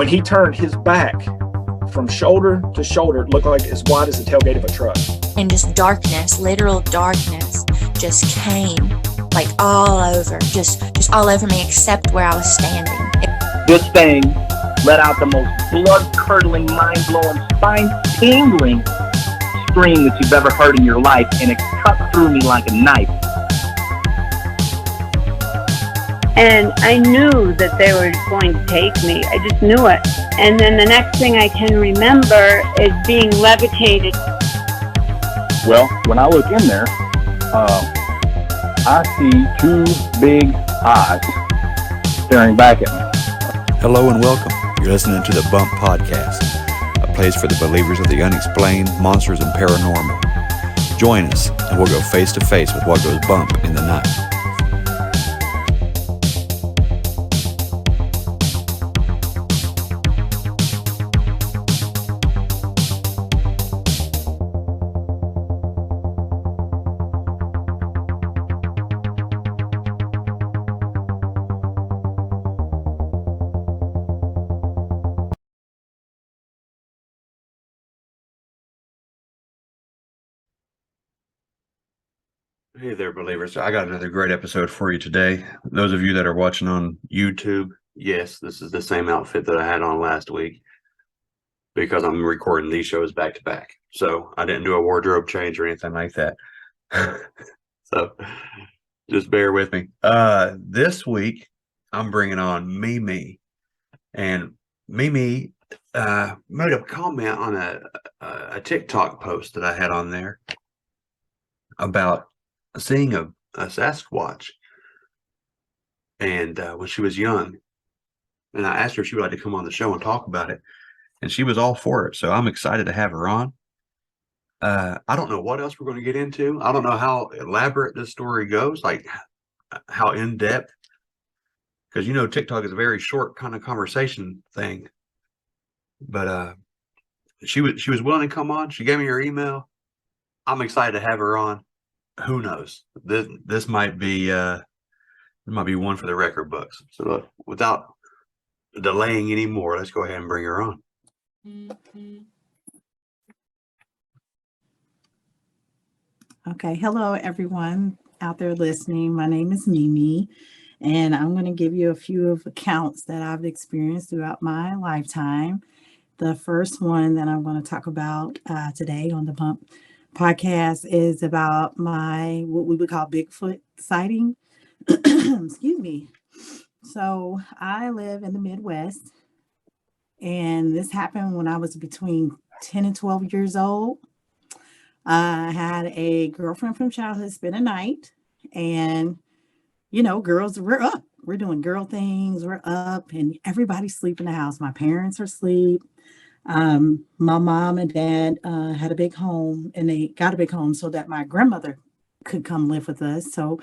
When he turned his back from shoulder to shoulder, it looked like as wide as the tailgate of a truck. And just darkness, literal darkness, just came like all over, just all over me except where I was standing. This thing let out the most blood-curdling, mind-blowing, spine-tingling scream that you've ever heard in your life, and it cut through me like a knife. And I knew that they were going to take me. I just knew it. And then the next thing I can remember is being levitated. Well, when I look in there, I see two big eyes staring back at me. Hello and welcome. You're listening to the Bump Podcast, a place for the believers of the unexplained, monsters, and paranormal. Join us, and we'll go face to face with what goes bump in the night. Hey there, believers. I got another great episode for you today. Those of you that are watching on YouTube, yes, this is the same outfit that I had on last week because I'm recording these shows back to back. So I didn't do a wardrobe change or anything like that. So just bear with me. This week, I'm bringing on Mimi. And Mimi made a comment on a TikTok post that I had on there about seeing a Sasquatch, and when she was young, and I asked her if she would like to come on the show and talk about it, and she was all for it. So I'm excited to have her on. I don't know what else we're going to get into. I don't know how elaborate this story goes, like how in depth, because you know TikTok is a very short kind of conversation thing. But she was willing to come on. She gave me her email. I'm excited to have her on. Who knows? This might be one for the record books. So look, without delaying anymore, let's go ahead and bring her on. Okay, hello everyone out there listening. My name is Mimi, and I'm going to give you a few of accounts that I've experienced throughout my lifetime. The first one that I'm going to talk about today on the Bump Podcast is about my what we would call Bigfoot sighting. Excuse me. So I live in the Midwest, and this happened when I was between 10 and 12 years old. I had a girlfriend from childhood spend a night, and you know, girls, we're up. We're doing girl things. We're up, and everybody's asleep in the house. My parents are asleep. My mom and dad had a big home, and they got a big home so that my grandmother could come live with us. So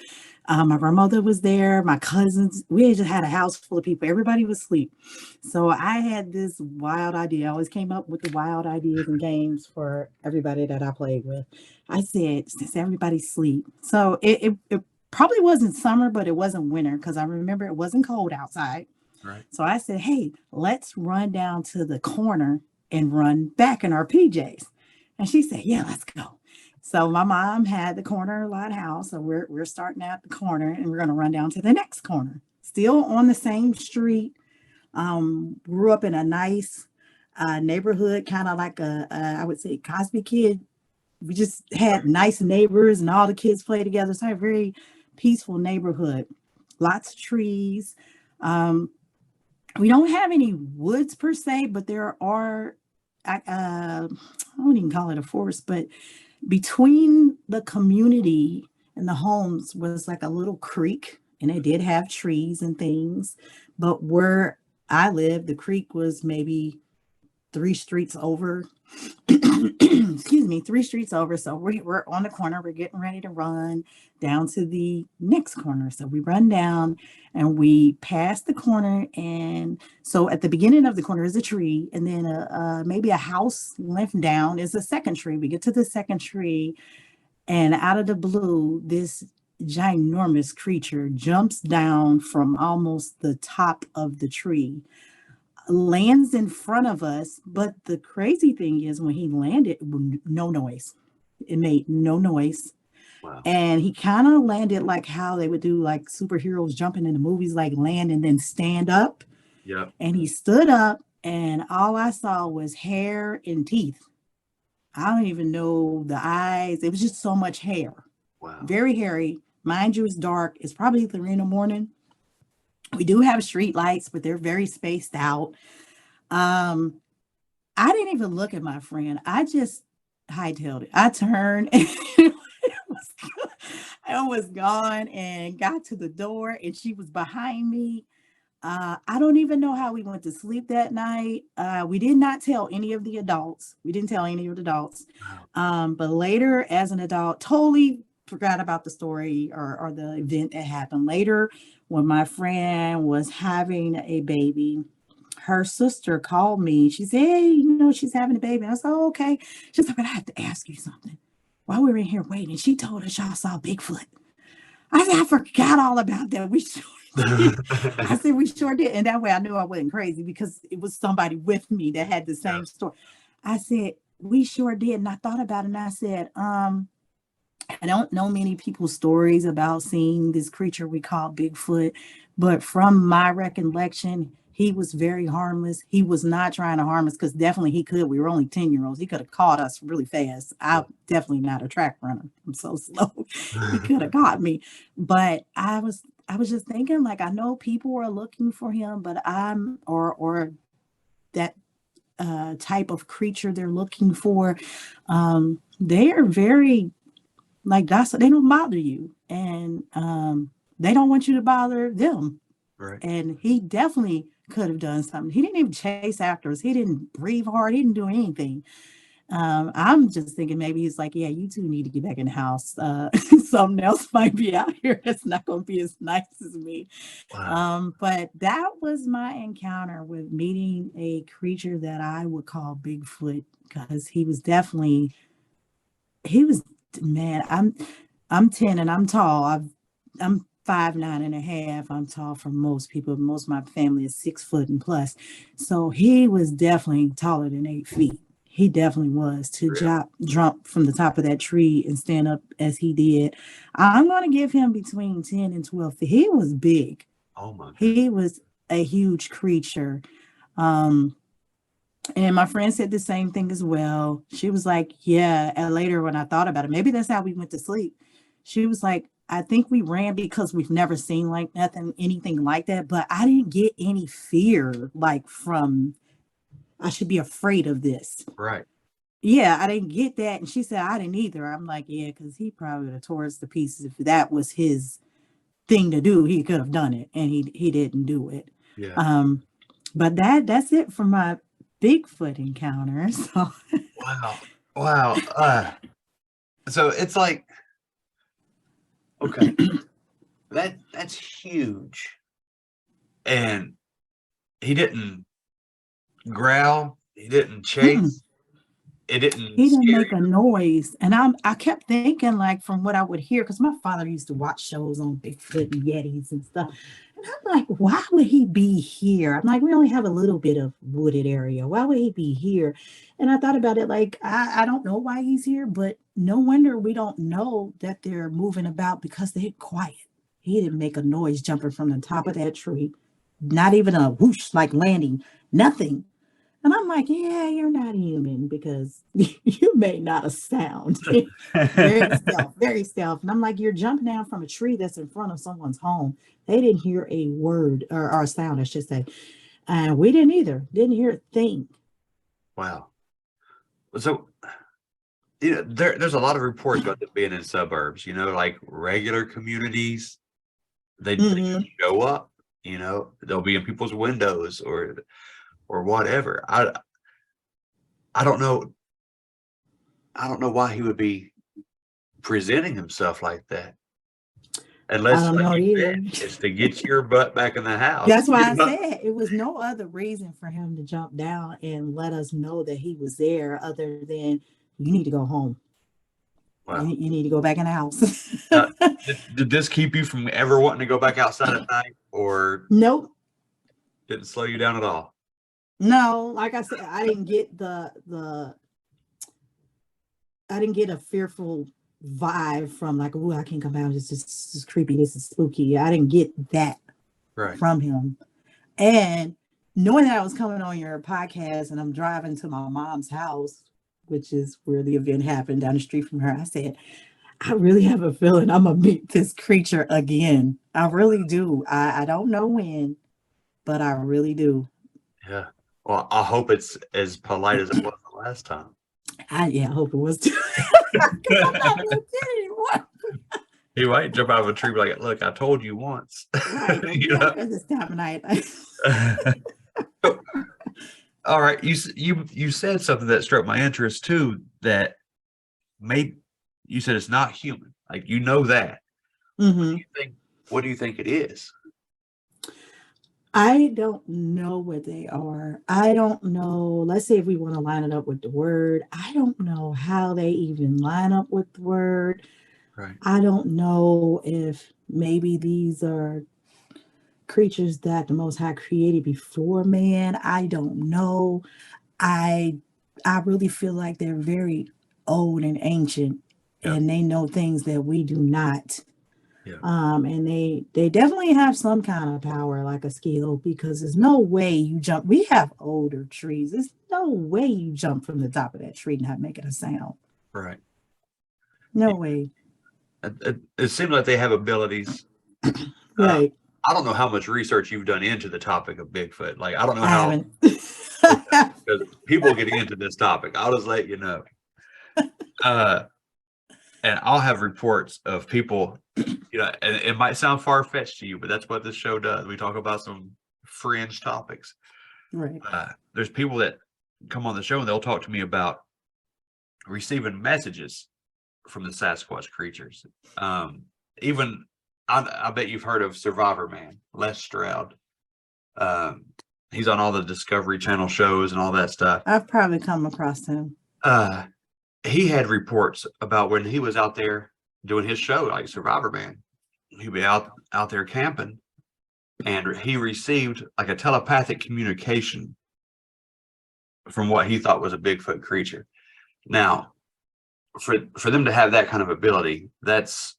my grandmother was there, my cousins, we just had a house full of people. Everybody was asleep. So I had this wild idea. I always came up with the wild ideas and games for everybody that I played with. I said, since everybody's asleep. So it probably wasn't summer, but it wasn't winter because I remember it wasn't cold outside. Right. So I said, hey, let's run down to the corner and run back in our PJs. And she said, yeah, let's go. So my mom had the corner lot house. So we're starting at the corner and we're going to run down to the next corner. Still on the same street. Grew up in a nice neighborhood, kind of like I would say Cosby Kid. We just had nice neighbors and all the kids play together. So a very peaceful neighborhood. Lots of trees. We don't have any woods per se, but there are, I wouldn't even call it a forest, but between the community and the homes was like a little creek, and it did have trees and things. But where I lived, the creek was maybe 3 streets over. Excuse me, 3 streets over. So we're on the corner. We're getting ready to run down to the next corner. So we run down and we pass the corner. And so at the beginning of the corner is a tree. And then maybe a house length down is a second tree. We get to the second tree, and out of the blue, this ginormous creature jumps down from almost the top of the tree. lands in front of us. But the crazy thing is when he landed, no noise. It made no noise. Wow. And he kind of landed like how they would do like superheroes jumping in the movies, like land and then stand up. Yep. And he stood up and all I saw was hair and teeth. I don't even know the eyes. It was just so much hair. Wow. Very hairy. Mind you, it's dark. It's probably 3 a.m. We do have street lights, but they're very spaced out. I didn't even look at my friend. I just hightailed it. I turned and I was gone and got to the door and she was behind me. I don't even know how we went to sleep that night. We did not tell any of the adults. We didn't tell any of the adults. But later, as an adult, totally forgot about the story or the event that happened. Later, when my friend was having a baby, her sister called me. She said, hey, she's having a baby. And I said, oh, okay. She's like, but I have to ask you something. While we were in here waiting, she told us y'all saw Bigfoot. I said, I forgot all about that. We sure did. I said, we sure did. And that way I knew I wasn't crazy because it was somebody with me that had the same story. I said, we sure did. And I thought about it and I said, I don't know many people's stories about seeing this creature we call Bigfoot, but from my recollection, he was very harmless. He was not trying to harm us because definitely he could. We were only 10-year-olds. He could have caught us really fast. I'm definitely not a track runner. I'm so slow. He could have caught me. But I was just thinking, like, I know people are looking for him, but or that type of creature they're looking for. They are very like docile. They don't bother you, and they don't want you to bother them. Right. And he definitely could have done something. He didn't even chase after us. He didn't breathe hard. He didn't do anything. I'm just thinking maybe he's like, yeah, you two need to get back in the house. Something else might be out here that's not going to be as nice as me. Wow. But that was my encounter with meeting a creature that I would call Bigfoot because he was, man, I'm 10 and I'm tall. I'm 5'9.5". I'm tall for most people. Most of my family is 6 foot and plus. So he was definitely taller than 8 feet. He definitely was to jump from the top of that tree and stand up as he did. I'm going to give him between 10 and 12 feet. He was big. Oh my God. He was a huge creature. And my friend said the same thing as well. She was like, yeah. And later when I thought about it, maybe that's how we went to sleep. She was like, I think we ran because we've never seen like anything like that. But I didn't get any fear like from, I should be afraid of this. Right. Yeah, I didn't get that. And she said, I didn't either. I'm like, yeah, because he probably would have tore us to pieces. If that was his thing to do, he could have done it. And he didn't do it. Yeah. But that's it for my Bigfoot encounter. So Wow. So it's like, okay, that's huge. And he didn't growl, he didn't chase, he didn't make a noise. And I kept thinking, like, from what I would hear, because my father used to watch shows on Bigfoot and Yetis and stuff. And I'm like, why would he be here? I'm like, we only have a little bit of wooded area. Why would he be here? And I thought about it like, I don't know why he's here, but no wonder we don't know that they're moving about because they're quiet. He didn't make a noise jumping from the top of that tree. Not even a whoosh, like landing, nothing. And I'm like, yeah, you're not human because you made not a sound. Very stealth. And I'm like, you're jumping down from a tree that's in front of someone's home. They didn't hear a word or a sound, I should say. And we didn't either. Didn't hear a thing. Wow. So, there's a lot of reports about them being in suburbs, like regular communities. They just show up, they'll be in people's windows or whatever. I don't know. I don't know why he would be presenting himself like that. Unless, I don't know either. It's to get your butt back in the house. That's why I said it was no other reason for him to jump down and let us know that he was there other than you need to go home. Wow. You need to go back in the house. Did this keep you from ever wanting to go back outside at night, or nope? Didn't slow you down at all? No, like I said, I didn't get I didn't get a fearful vibe from like, oh, I can't come out. This is creepy. This is spooky. I didn't get that Right. from him. And knowing that I was coming on your podcast and I'm driving to my mom's house, which is where the event happened down the street from her, I said, I really have a feeling I'm gonna meet this creature again. I really do. I don't know when, but I really do. Yeah. Well, I hope it's as polite as it was the last time. I hope it was too. I'm not gonna get anymore. He might jump out of a tree and be like, look, I told you once. Right, You know? this time of night. All right. You said something that struck my interest too, that you said it's not human. Like, you know that. Mhm. What do you think it is? I don't know what they are. I don't know. Let's say if we want to line it up with the word, I don't know how they even line up with the word. Right. I don't know if maybe these are creatures that the Most High created before man. I don't know. I really feel like they're very old and ancient, Yeah. and they know things that we do not. Yeah. And they definitely have some kind of power, like a skill, because there's no way you jump. We have older trees. There's no way you jump from the top of that tree not making a sound. Right. No way. It seems like they have abilities. Right. I don't know how much research you've done into the topic of Bigfoot. Like, I don't know I how, haven't. because people get into this topic. I'll just let you know. And I'll have reports of people, and it might sound far-fetched to you, but that's what this show does. We talk about some fringe topics. Right. There's people that come on the show and they'll talk to me about receiving messages from the Sasquatch creatures. Even I bet you've heard of Survivor Man, Les Stroud. He's on all the Discovery Channel shows and all that stuff. I've probably come across him. He had reports about when he was out there doing his show, like Survivor Man. He'd be out there camping, and he received like a telepathic communication from what he thought was a Bigfoot creature. Now, for them to have that kind of ability, that's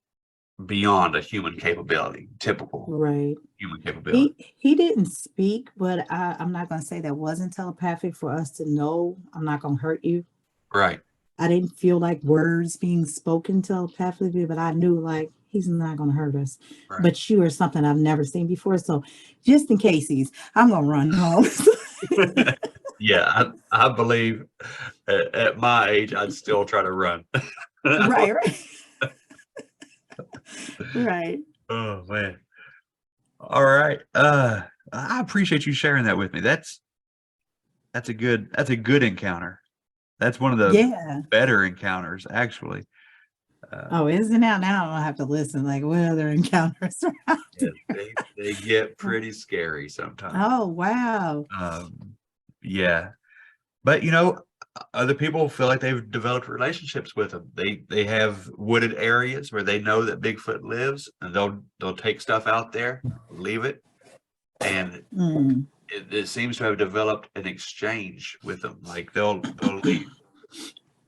beyond a human capability, typical Right. human capability. He didn't speak, but I'm not going to say that wasn't telepathic for us to know. I'm not going to hurt you. Right. I didn't feel like words being spoken telepathically, but I knew like he's not going to hurt us. Right. But you are something I've never seen before. So just in case I'm going to run home. Yeah, I believe at my age, I'd still try to run. Right. Right. Oh man. All right. I appreciate you sharing that with me. That's a good encounter. That's one of the better encounters, actually. Isn't it? Now I don't have to listen. Like, what other encounters are out there? They get pretty scary sometimes. Oh wow. Yeah, but other people feel like they've developed relationships with them. They have wooded areas where they know that Bigfoot lives, and they'll take stuff out there, leave it, and it seems to have developed an exchange with them. Like they'll leave,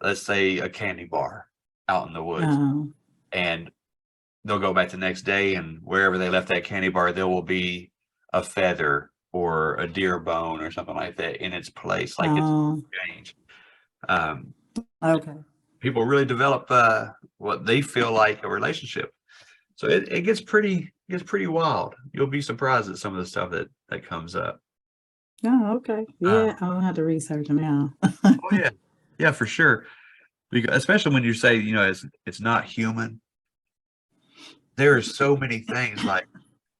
let's say, a candy bar out in the woods, and they'll go back the next day, and wherever they left that candy bar, there will be a feather or a deer bone or something like that in its place, like it's exchange. Okay. People really develop what they feel like a relationship. So it gets pretty wild. You'll be surprised at some of the stuff that comes up. Oh, okay. Yeah, I'll have to research them now. Oh yeah, yeah, for sure. Because especially when you say it's not human. There are so many things, like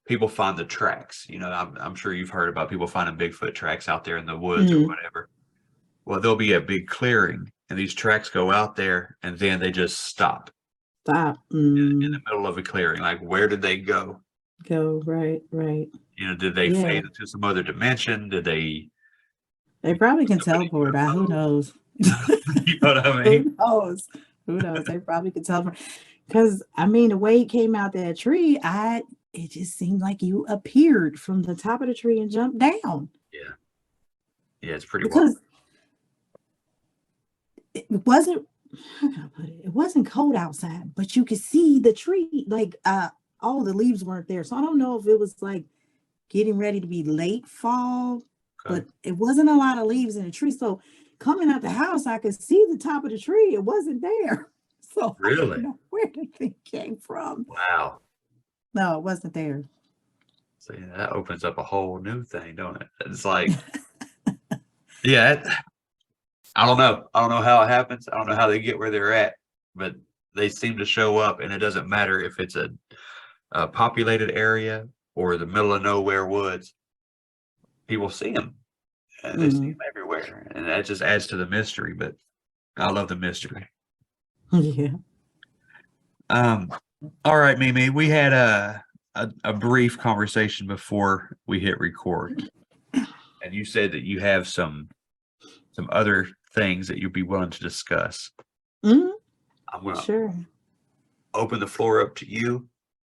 people find the tracks. I'm sure you've heard about people finding Bigfoot tracks out there in the woods or whatever. Well, there'll be a big clearing, and these tracks go out there, and then they just stop. Stop. In the middle of a clearing. Like, where did they go? Right. Did they fade into some other dimension? Did they? They probably can teleport. Who knows? You know what I mean? Who knows? They probably could teleport. Because the way he came out that tree, it just seemed like you appeared from the top of the tree and jumped down. Yeah. Yeah, it's pretty wild. because it wasn't, how can I put it? It wasn't cold outside, but you could see the tree, like all the leaves weren't there. So I don't know if it was like getting ready to be late fall, Okay. but it wasn't a lot of leaves in the tree. So coming out the house, I could see the top of the tree. It wasn't there. So I didn't Really? know where the thing came from. Wow. No, it wasn't there. So yeah, that opens up a whole new thing, don't it? It's like, yeah, I don't know. I don't know how it happens. I don't know how they get where they're at, but they seem to show up, and it doesn't matter if it's a populated area or the middle of nowhere woods. People see them, and they see them everywhere, and that just adds to the mystery. But I love the mystery. Yeah. All right, Mimi, we had a brief conversation before we hit record, and you said that you have some other things that you'd be willing to discuss. Mm-hmm. I'm gonna Sure. open the floor up to you.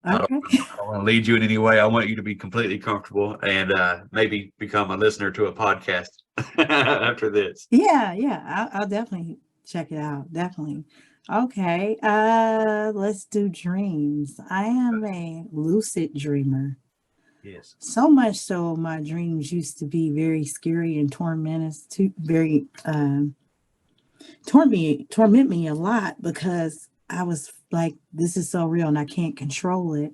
I Okay. don't want to lead you in any way. I want you to be completely comfortable and maybe become a listener to a podcast after this. Yeah. I'll definitely check it out. Definitely. Okay. Let's do dreams. I am a lucid dreamer. Yes. So much so my dreams used to be very scary and torment me a lot because I was like, this is so real and I can't control it.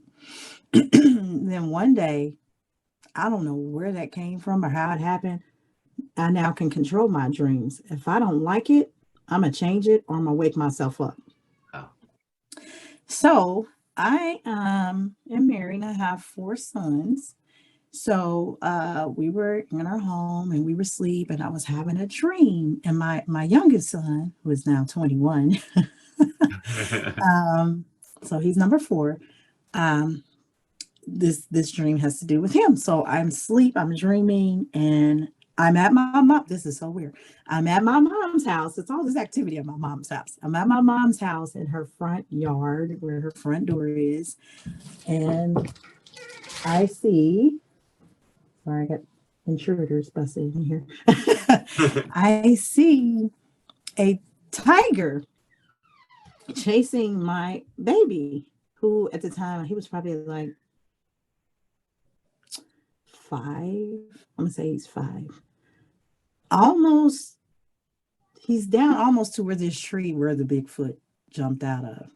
Then one day, I don't know where that came from or how it happened. I now can control my dreams. If I don't like it, I'm gonna change it or I'm gonna wake myself up. Oh. So I am married and I have 4 sons. So we were in our home and we were asleep and I was having a dream. And my youngest son, who is now 21, so he's number 4. This dream has to do with him. So I'm asleep, I'm dreaming, and I'm at my mom. This is so weird. I'm at my mom's house. It's all this activity at my mom's house. I'm at my mom's house in her front yard where her front door is. And I see, sorry, I got intruders busted in here. I see a tiger chasing my baby, who at the time, he was probably like 5. I'm gonna say he's 5. Almost, he's down almost to where this tree where the Bigfoot jumped out of.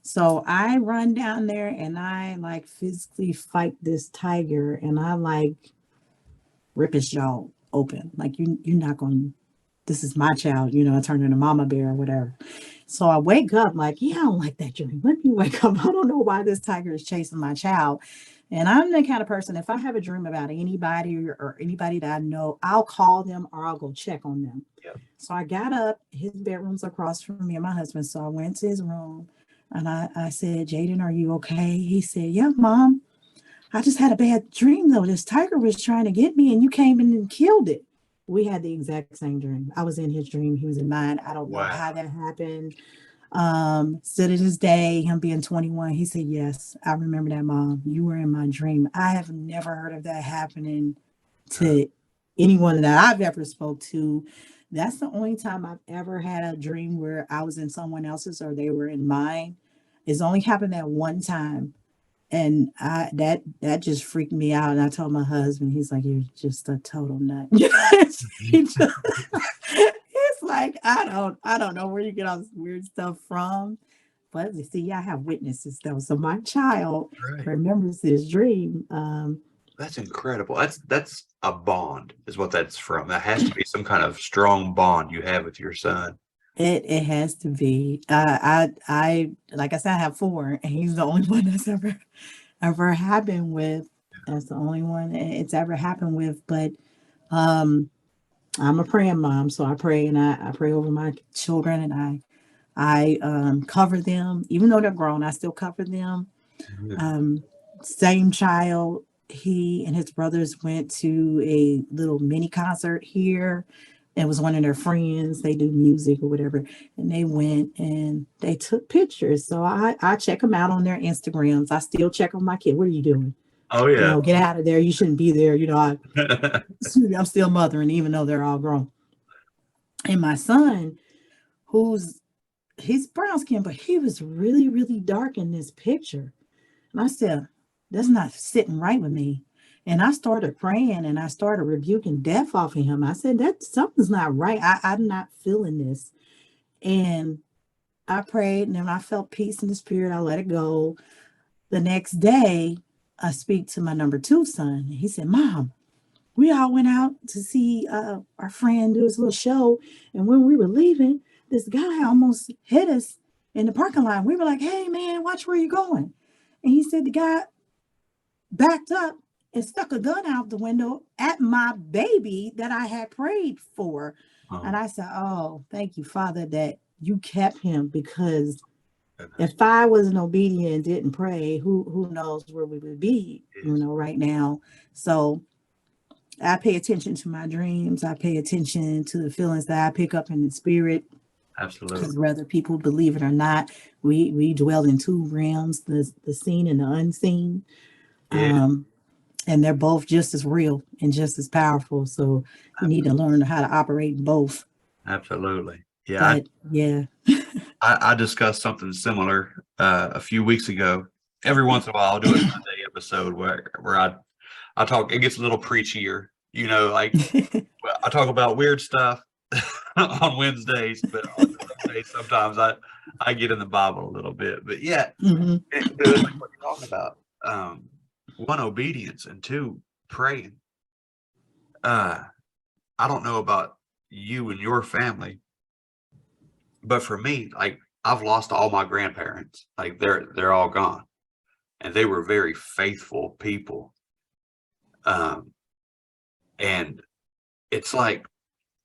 So I run down there and I like physically fight this tiger and I like rip his jaw open. Like you're not going, this is my child, I turn into mama bear or whatever. So I wake up like, yeah, I don't like that dream. Let me wake up. I don't know why this tiger is chasing my child. And I'm the kind of person, if I have a dream about anybody or anybody that I know, I'll call them or I'll go check on them. Yep. So I got up, his bedroom's across from me and my husband. So I went to his room and I said, Jaden, are you okay? He said, yeah, Mom. I just had a bad dream though. This tiger was trying to get me and you came in and killed it. We had the exact same dream. I was in his dream. He was in mine. I don't know how that happened. Still to this day, him being 21, he said, yes, I remember that, Mom. You were in my dream. I have never heard of that happening to anyone that I've ever spoke to. That's the only time I've ever had a dream where I was in someone else's or they were in mine. It's only happened that one time. And that just freaked me out. And I told my husband, he's like, you're just a total nut. It's like, I don't know where you get all this weird stuff from. But you see, I have witnesses though. So my child remembers his dream. That's incredible. That's a bond is what that's from. That has to be some kind of strong bond you have with your son. It has to be. I like I said, I have 4, and he's the only one that's ever happened with. That's the only one it's ever happened with. But I'm a praying mom, so I pray and I pray over my children, and I cover them, even though they're grown. I still cover them. Same child. He and his brothers went to a little mini concert here. It was one of their friends. They do music or whatever. And they went and they took pictures. So I check them out on their Instagrams. I still check on my kid. What are you doing? Oh You yeah. know, get out of there. You shouldn't be there. You know, I'm still mothering, even though they're all grown. And my son, he's brown skin, but he was really, really dark in this picture. And I said, that's not sitting right with me. And I started praying and I started rebuking death off of him. I said, that something's not right. I'm not feeling this. And I prayed and then I felt peace in the spirit. I let it go. The next day, I speak to my number 2 son. And he said, Mom, we all went out to see our friend do his little show. And when we were leaving, this guy almost hit us in the parking lot. We were like, hey, man, watch where you're going. And he said the guy backed up and stuck a gun out the window at my baby that I had prayed for. And I said, oh, thank you, Father, that you kept him, because if I wasn't obedient and didn't pray, who knows where we would be, you know, right now. So I pay attention to my dreams. I pay attention to the feelings that I pick up in the spirit. Absolutely. Because whether people believe it or not, we dwell in 2 realms, the seen and the unseen. Yeah. And they're both just as real and just as powerful. So you need to learn how to operate both. Absolutely. Yeah. But I discussed something similar a few weeks ago. Every once in a while, I'll do a Sunday episode where I talk. It gets a little preachier, you know, like well, I talk about weird stuff on Wednesdays, but on Sundays sometimes I get in the Bible a little bit. But yeah, Mhm. it's like what you're talking about. 1, obedience, and 2, praying. I don't know about you and your family, but for me, like I've lost all my grandparents. Like they're all gone, and they were very faithful people. And it's like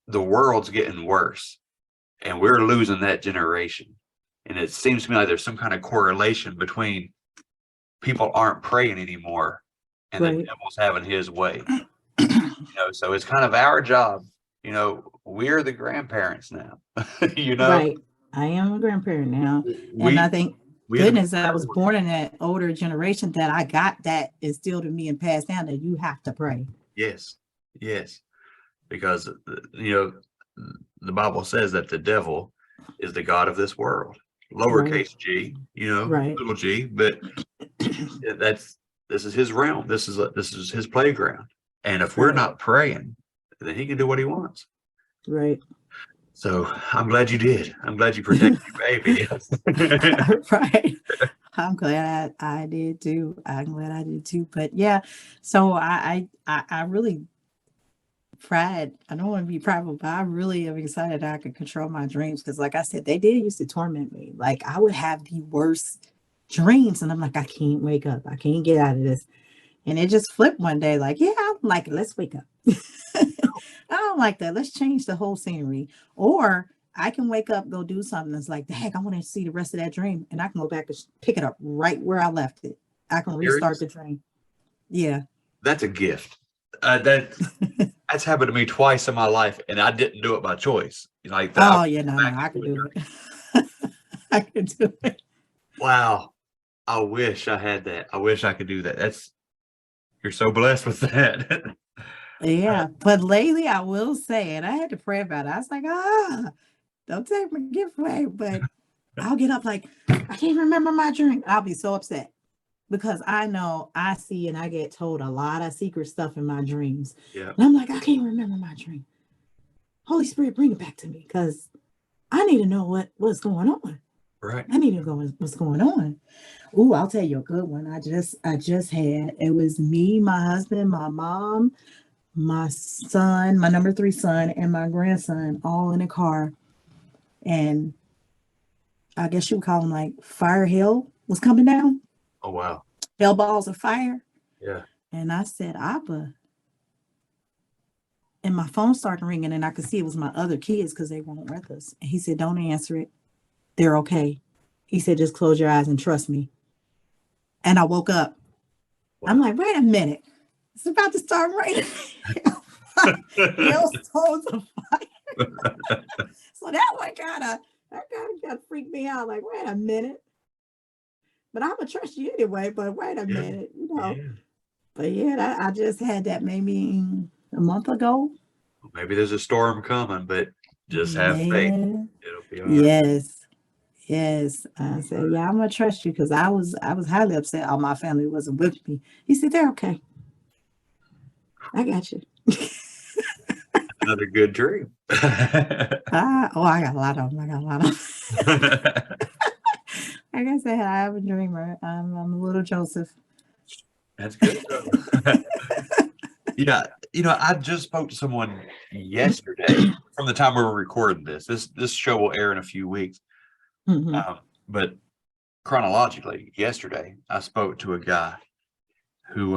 the world's getting worse, and we're losing that generation. And it seems to me like there's some kind of correlation between people aren't praying anymore and the Right. devil's having his way. You know, so it's kind of our job. You know, we're the grandparents now. You know, Right. I am a grandparent now. we And I think we have to goodness that I was born in that older generation, that I got that instilled in me and passed down, that you have to pray. Yes, yes, because you know the Bible says that the devil is the god of this world, lowercase g, you know, Right. little g, but this is his realm. This is his playground, and if we're Right. not praying, then he can do what he wants. Right. So I'm glad you did. I'm glad you protected your baby. Right. I'm glad I did too. I'm glad I did too. But yeah, so I really pride. I don't want to be prideful, but I really am excited that I can control my dreams, because, like I said, they did used to torment me. Like I would have the worst dreams, and I'm like, I can't wake up. I can't get out of this. And it just flipped one day. Like, yeah, I'm like, let's wake up. I don't like that. Let's change the whole scenery. Or I can wake up, go do something that's like, heck, I want to see the rest of that dream, and I can go back and pick it up right where I left it. I can restart the dream. Yeah. That's a gift. That's happened to me twice in my life, and I didn't do it by choice. Like that. Oh yeah, no, I can do it. I can do it. Wow. I wish I had that. I wish I could do that. You're so blessed with that. Yeah, but lately I will say, and I had to pray about it. I was like, don't take my gift away. But I'll get up like, I can't remember my dream. I'll be so upset, because I know I see and I get told a lot of secret stuff in my dreams. Yeah. And I'm like, I can't remember my dream. Holy Spirit, bring it back to me, because I need to know what's going on. Right. I need to know what's going on. Ooh, I'll tell you a good one. I just had. It was me, my husband, my mom, my son, my number 3 son, and my grandson, all in a car. And I guess you would call them like fire hell was coming down. Oh wow. Hell balls of fire. Yeah. And I said, Abba. And my phone started ringing, and I could see it was my other kids, because they weren't with us. And he said, don't answer it. They're okay. He said, just close your eyes and trust me. And I woke up. Wow. I'm like, wait a minute. It's about to start raining. Hailstones of fire. So that one kind of freaked me out. Like, wait a minute. But I'm gonna trust you anyway. But wait a minute, you know. But yeah, I just had that maybe a month ago. Maybe there's a storm coming, but just have faith. Man. It'll be all right. Yes. Yes. I said, yeah, I'm gonna trust you because I was highly upset all my family wasn't with me. He said, they're okay. I got you. Another good dream. I got a lot of them. I got a lot of them. Like I said, I am a dreamer. I'm a little Joseph. That's good. Yeah, I just spoke to someone yesterday from the time we were recording this. This show will air in a few weeks. Mhm. But chronologically, yesterday I spoke to a guy who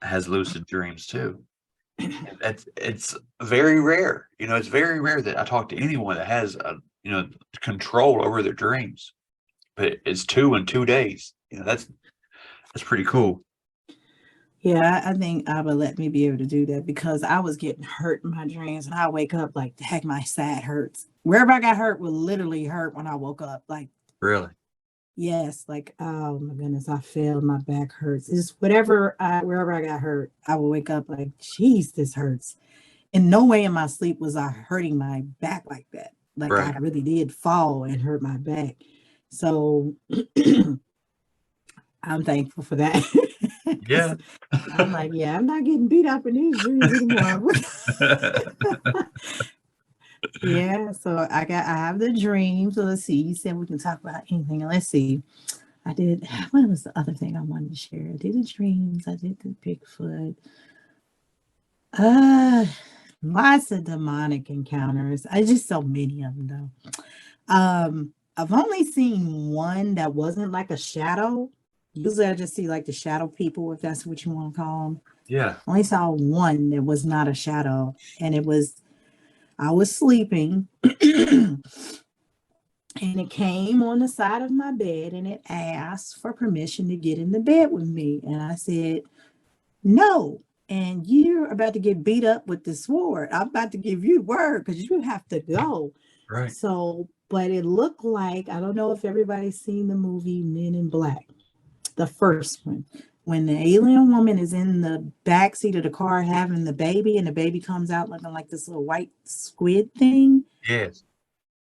has lucid dreams too. It's very rare. It's very rare that I talk to anyone that has control over their dreams. But it's 2 in 2 days. That's pretty cool. Yeah, I think Abba let me be able to do that because I was getting hurt in my dreams and I wake up like, heck, my side hurts. Wherever I got hurt will literally hurt when I woke up. Like, Really? yes, like, oh my goodness, I feel my back hurts. It's wherever I got hurt, I will wake up like, geez, this hurts. In no way in my sleep was I hurting my back like that. Like Right. I really did fall and hurt my back. So I'm thankful for that. Yeah. I'm like, yeah, I'm not getting beat up in these dreams anymore. Yeah, so I have the dream. So let's see. You said we can talk about anything. Let's see. What was the other thing I wanted to share? I did the dreams, I did the Bigfoot. Lots of demonic encounters. I just so many of them though. I've only seen one that wasn't like a shadow. Usually I just see like the shadow people, if that's what you want to call them. Yeah. I only saw one that was not a shadow, and I was sleeping and it came on the side of my bed and it asked for permission to get in the bed with me. And I said, no. And you're about to get beat up with the sword. I'm about to give you the word because you have to go. Right. So, but it looked like, I don't know if everybody's seen the movie Men in Black, the first one. When the alien woman is in the back seat of the car having the baby and the baby comes out looking like this little white squid thing. Yes.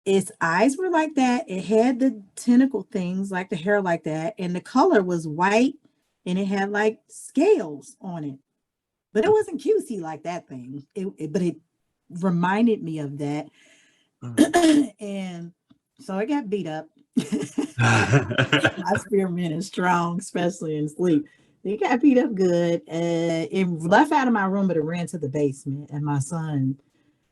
Its eyes were like that. It had the tentacle things, like the hair like that. And the color was white and it had like scales on it. But it wasn't cutesy like that thing. But it reminded me of that. And so I got beat up. My spearmint is strong, especially in sleep. They got beat up good. It left out of my room, but it ran to the basement. And my son,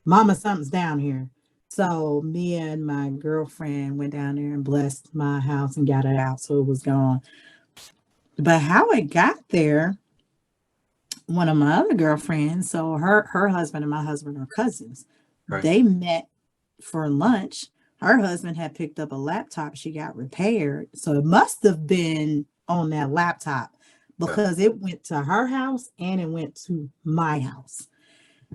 Mama, something's down here. So me and my girlfriend went down there and blessed my house and got it out. So it was gone. But how it got there, one of my other girlfriends, so her husband and my husband are cousins. Right. They met for lunch. Her husband had picked up a laptop she got repaired. So it must have been on that laptop because it went to her house and it went to my house.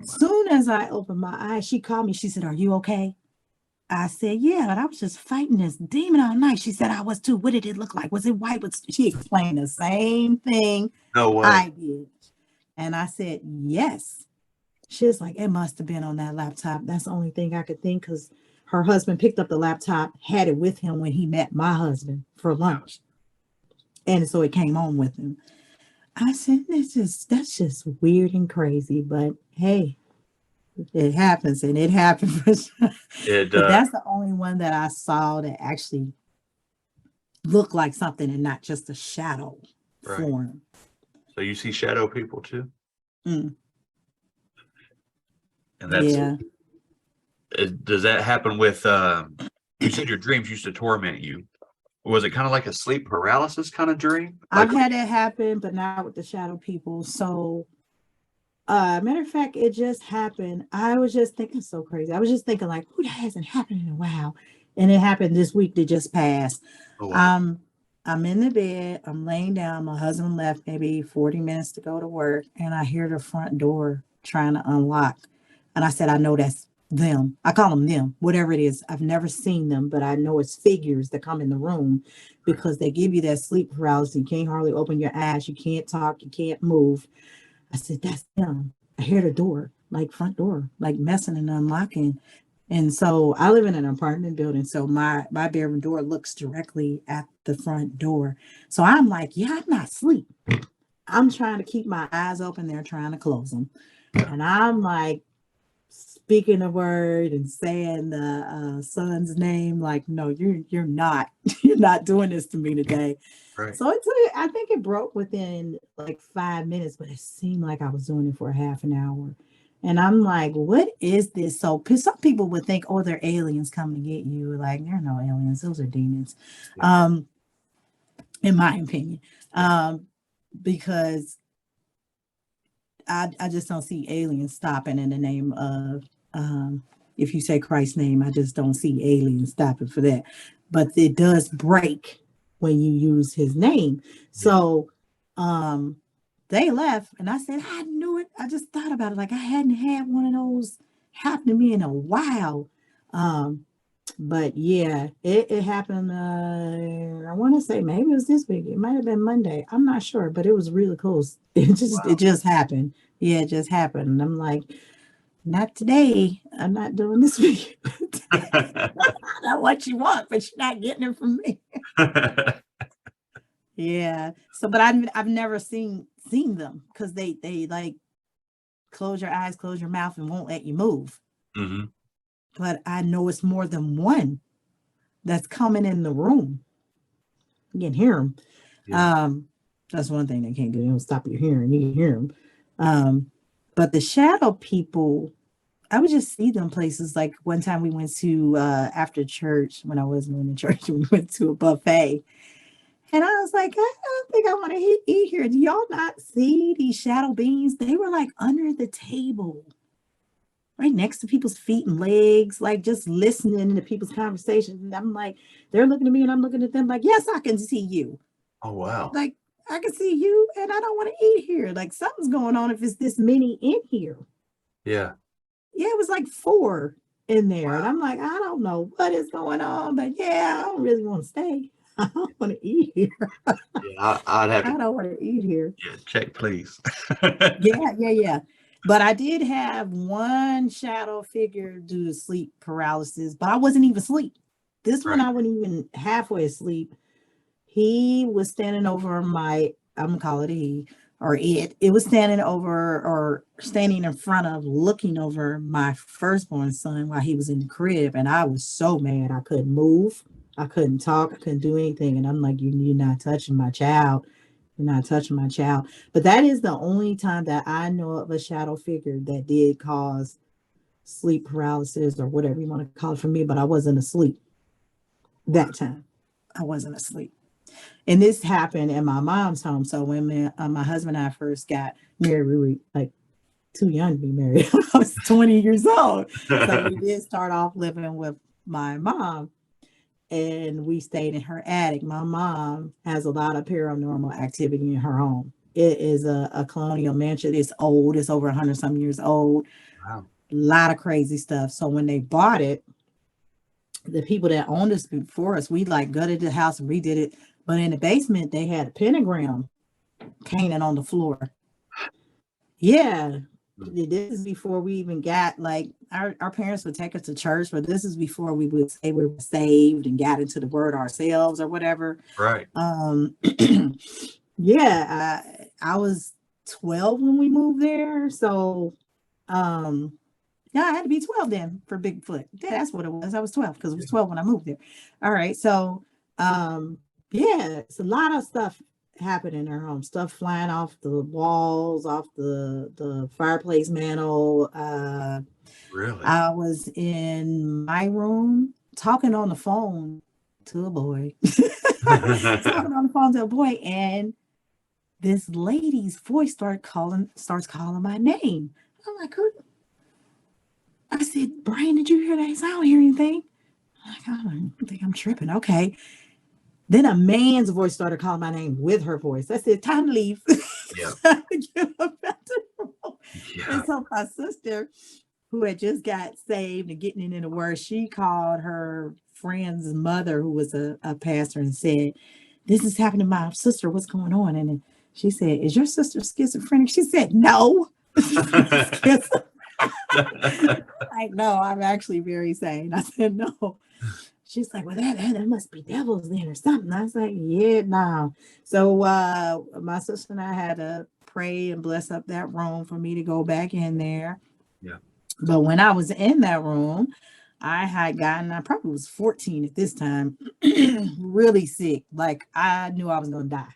Soon as I opened my eyes, she called me. She said, "Are you okay?" I said, "Yeah, but I was just fighting this demon all night." She said, "I was too. What did it look like? Was it white?" She explained the same thing No way. I did. And I said, "Yes." She was like, "It must have been on that laptop." That's the only thing I could think because her husband picked up the laptop, had it with him when he met my husband for lunch. And so it came home with him. I said, that's just weird and crazy, but hey, it happens and it happened for sure. But that's the only one that I saw that actually looked like something and not just a shadow form. So you see shadow people too? Mm. And that's, yeah. Does that happen with, you said your dreams used to torment you. Was it kind of like a sleep paralysis kind of dream? I've had it happen, but not with the shadow people. So, matter of fact, it just happened. I was just thinking so crazy. I was just thinking like, that hasn't happened in a while. And it happened this week that just passed. Oh, wow. I'm in the bed. I'm laying down. My husband left maybe 40 minutes to go to work. And I hear the front door trying to unlock. And I said, I know that's them. I call them them, whatever it is. I've never seen them, but I know it's figures that come in the room because they give you that sleep paralysis. You can't hardly open your eyes. You can't talk. You can't move. I said, that's them. I hear the door, like front door, like messing and unlocking. And so I live in an apartment building. So my bedroom door looks directly at the front door. So I'm like, yeah, I'm not asleep. I'm trying to keep my eyes open. They're trying to close them. And I'm like speaking the word and saying the son's name. Like, no, you're not, you're not doing this to me today. Right. So I think it broke within like 5 minutes, but it seemed like I was doing it for a half an hour. And I'm like, what is this? So some people would think, oh, they're aliens coming to get you. Like, there are no aliens. Those are demons. Yeah. In my opinion. Because I just don't see aliens stopping in the name of, if you say Christ's name, I just don't see aliens stopping for that. But it does break when you use his name. So they left and I said, I knew it. I just thought about it. Like I hadn't had one of those happen to me in a while. But yeah, it happened. I want to say maybe it was this week. It might have been Monday. I'm not sure, but it was really close. It just happened. Yeah, it just happened. And I'm like, not today. I'm not doing this week. Not what you want, but you're not getting it from me. Yeah. So, but I've never seen them because they like close your eyes, close your mouth, and won't let you move. Mm-hmm. But I know it's more than one that's coming in the room. You can hear them. Yeah. That's one thing they can't do. They don't stop your hearing. You can hear them. But the shadow people, I would just see them places. Like one time we went to, after church, when I wasn't in church, we went to a buffet. And I was like, I don't think I want to eat here. Do y'all not see these shadow beings? They were like under the table, right next to people's feet and legs, like just listening to people's conversations. And I'm like, they're looking at me and I'm looking at them like, yes, I can see you. Oh, wow. Like, I can see you and I don't want to eat here. Like something's going on if it's this many in here. Yeah. Yeah, it was like 4 in there. Wow. And I'm like, I don't know what is going on, but yeah, I don't really want to stay. I don't want to eat here. Yeah, I'd have to. I don't want to eat here. Yeah, check, please. Yeah. But I did have one shadow figure due to sleep paralysis, but I wasn't even asleep. This one, I wasn't even halfway asleep. He was standing over my, I'm going to call it he, or it. It was standing over or standing in front of, looking over my firstborn son while he was in the crib. And I was so mad. I couldn't move. I couldn't talk. I couldn't do anything. And I'm like, you're not touching my child. You're not touching my child. But that is the only time that I know of a shadow figure that did cause sleep paralysis or whatever you want to call it for me. But I wasn't asleep that time. I wasn't asleep. And this happened in my mom's home. So when my husband and I first got married, we were like too young to be married. I was 20 years old. So we did start off living with my mom. And we stayed in her attic. My mom has a lot of paranormal activity in her home. It is a colonial mansion. It's old. It's over 100-some years old. Wow. A lot of crazy stuff. So when they bought it, the people that owned us before us, we like gutted the house and redid it. But in the basement, they had a pentagram painted on the floor. Yeah. This is before we even got, like, our parents would take us to church, but this is before we would say we were saved and got into the word ourselves or whatever. Right. Yeah, I was 12 when we moved there. So, yeah, I had to be 12 then for Bigfoot. Yeah, that's what it was. I was 12 because it was 12 when I moved there. All right. So, yeah, it's a lot of stuff happen in her home, stuff flying off the walls, off the fireplace mantle. Really? I was in my room talking on the phone to a boy. Talking on the phone to a boy, and this lady's voice starts calling my name. I'm like, who? I said, Brian, did you hear that? He said, I don't hear anything. I'm like, I don't think I'm tripping. Okay. Then a man's voice started calling my name with her voice. I said, time to leave. Yeah. Time to get up out the room. Yeah. And so my sister, who had just got saved and getting into the word, she called her friend's mother, who was a pastor, and said, "This is happening to my sister. What's going on?" And then she said, "Is your sister schizophrenic?" She said, "No." Like, no, I'm actually very sane. I said, "No." She's like, "Well, that must be devils then or something." I was like, "Yeah, no." So my sister and I had to pray and bless up that room for me to go back in there. Yeah. But when I was in that room, I probably was 14 at this time, really sick. Like, I knew I was going to die.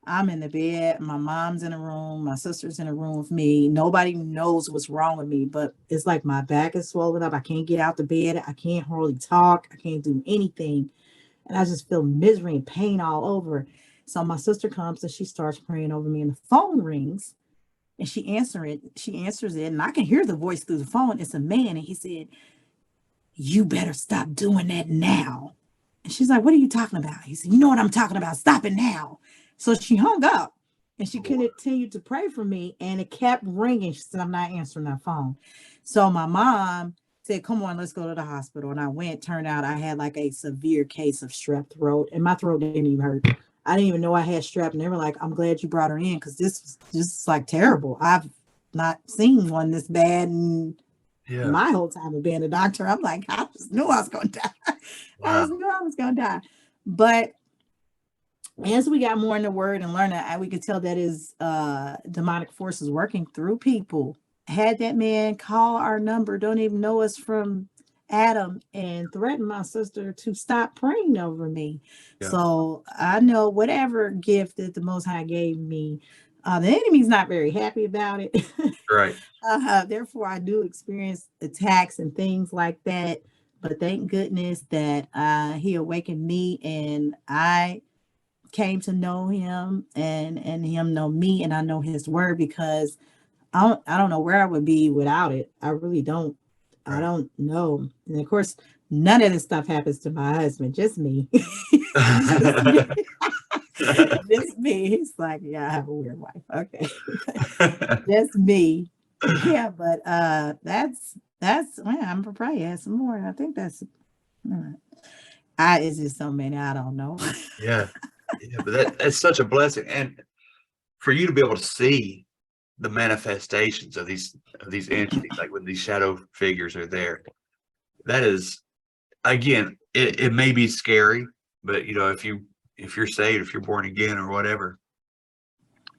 I'm in the bed. My mom's in a room. My sister's in a room with me. Nobody knows what's wrong with me, but it's like my back is swollen up. I can't get out the bed. I can't hardly talk. I can't do anything. And I just feel misery and pain all over. So my sister comes and she starts praying over me, and the phone rings. And she answers it, and I can hear the voice through the phone. It's a man, and he said, "You better stop doing that now." And she's like, "What are you talking about?" He said, "You know what I'm talking about. Stop it now." So she hung up, and she continued to pray for me, and it kept ringing. She said, "I'm not answering that phone." So my mom said, "Come on, let's go to the hospital." And I went. Turned out I had like a severe case of strep throat, and my throat didn't even hurt. I didn't even know I had strep, and they were like, "I'm glad you brought her in, because this is like terrible. I've not seen one this bad in my whole time of being a doctor." I'm like, I just knew I was going to die. Wow. I just knew I was going to die. But as we got more in the word and learning, we could tell that is demonic forces working through people. Had that man call our number, don't even know us from Adam, and threaten my sister to stop praying over me. Yeah. So I know whatever gift that the Most High gave me, the enemy's not very happy about it. Right. Therefore, I do experience attacks and things like that. But thank goodness that he awakened me, and I came to know him, and him know me, and I know his word, because I don't know where I would be without it. I really don't. Right. I don't know. And of course, none of this stuff happens to my husband, just me. Just me. He's like, "Yeah, I have a weird wife." Okay. Just me. Yeah, but that's well, I'm probably add some more. I think that's it's just so many, I don't know. Yeah. Yeah, but that's such a blessing. And for you to be able to see the manifestations of these entities, like when these shadow figures are there, that is, again, it may be scary, but you know, if you're saved, if you're born again or whatever,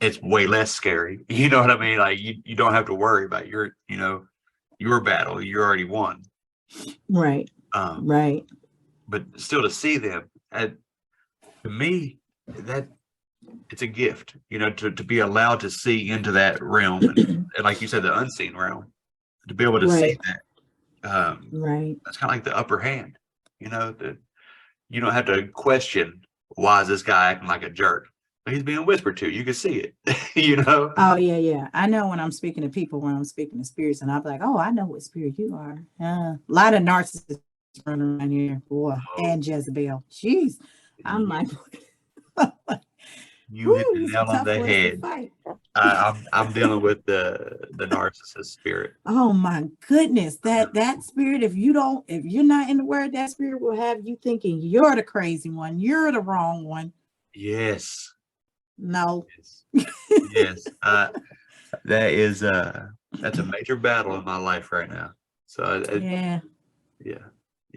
it's way less scary. You know what I mean? Like you don't have to worry about your battle. You already won. Right. Right. But still, to see them, to me, that it's a gift, to be allowed to see into that realm, and like you said, the unseen realm, to be able to see that. Right. That's kind of like the upper hand. That you don't have to question, why is this guy acting like a jerk? He's being whispered to. You can see it. Oh yeah. I know when I'm speaking to people, when I'm speaking to spirits, and I'm like, "Oh, I know what spirit you are." A lot of narcissists running around here, boy, and Jezebel. Jeez, I'm like, you hit the it's nail a on tough the ones to head. fight. I'm dealing with the narcissist spirit. Oh my goodness, that spirit, if you're not in the word, that spirit will have you thinking you're the crazy one, you're the wrong one. Yes. No. Yes. That's a major battle in my life right now. So Yeah.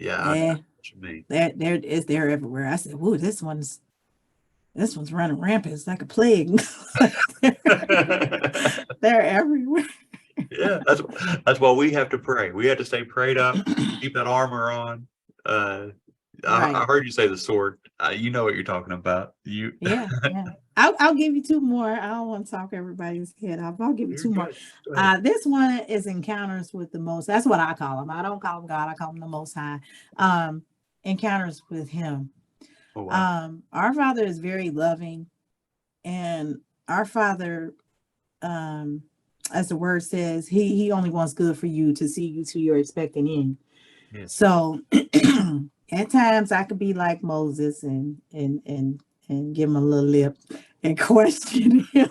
I know what you mean. They're everywhere. I said, "Ooh, this one's running rampant. It's like a plague." They're everywhere. Yeah, that's why we have to pray. We have to stay prayed up, keep that armor on. I heard you say the sword. You know what you're talking about. Yeah. I'll give you two more. I don't want to talk everybody's head off. I'll give you two more. This one is encounters with the Most. That's what I call them. I don't call them God. I call them the Most High. Encounters with Him. Oh, wow. Our Father is very loving, and our Father, as the word says, he only wants good for you, to see you to your expecting end. Yes. So at times I could be like Moses and give him a little lip and question him,